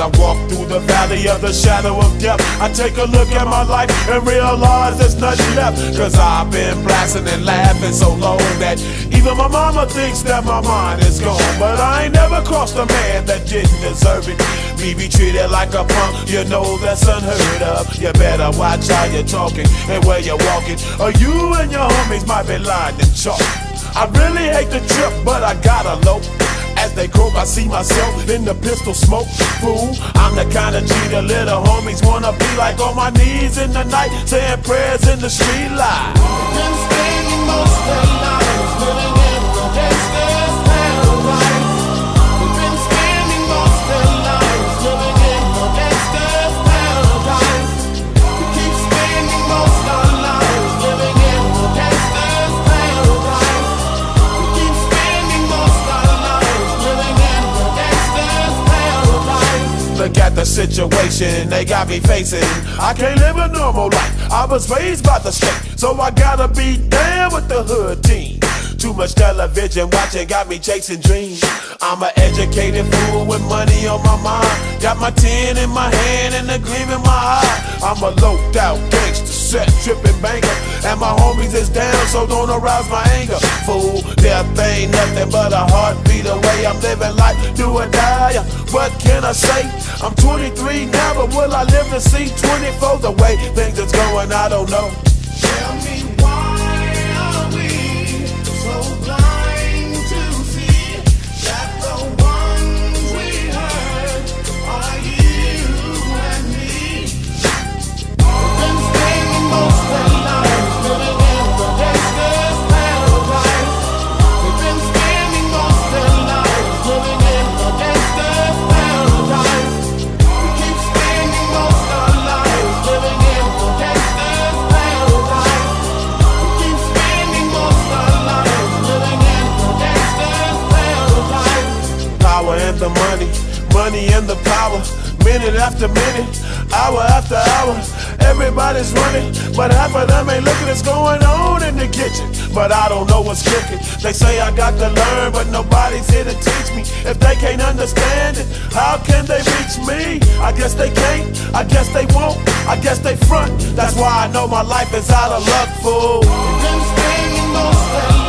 I walk through the valley of the shadow of death, I take a look at my life and realize there's nothing left. Cause I've been blasting and laughing so long that even my mama thinks that my mind is gone. But I ain't never crossed a man that didn't deserve it. Me be treated like a punk, you know that's unheard of. You better watch how you're talking and where you're walking, or you and your homies might be lined in chalk. I really hate the trip, but I gotta low. As they croak, I see myself in the pistol smoke. Fool, I'm the kind of G the little homies wanna be like, on my knees in the night, saying prayers in the street light. Been spending most of their lives living in the gangster's paradise. We've been spending most of their lives living in the gangster's paradise. We keep spending most of our lives living in the gangster's paradise. We keep spending most of our lives living in the gangster's paradise. Look at the situation they got me facing. I can't live a normal life. I was raised by the state, so I gotta be down with the hood team. Too much television watching got me chasing dreams. I'm an educated fool with money on my mind. Got my 10 in my hand and a gleam in my eye. I'm a loped out gangster, set tripping banker, and my homies is down, so don't arouse my anger. Fool, death ain't nothing but a heartbeat away. I'm living life, do or die. What can I say? I'm 23 now, but will I live to see 24? The way things is going, I don't know. Tell me, why are we so blind to see that the ones we hurt are you and me? We've been spending most of our lives living in the gangster's paradise. We've been spending most of our lives living in the gangster's paradise. We keep spending most of our lives living in the gangster's paradise. We keep spending most of our lives living in the gangster's paradise. Power and the money, money and the power. Minute after minute, hour after hour, everybody's running, but half of them ain't looking what's going on in the kitchen. But I don't know what's cooking. They say I got to learn, but nobody's here to teach me. If they can't understand it, how can they reach me? I guess they can't, I guess they won't, I guess they front. That's why I know my life is out of luck, fool. We've been spending most of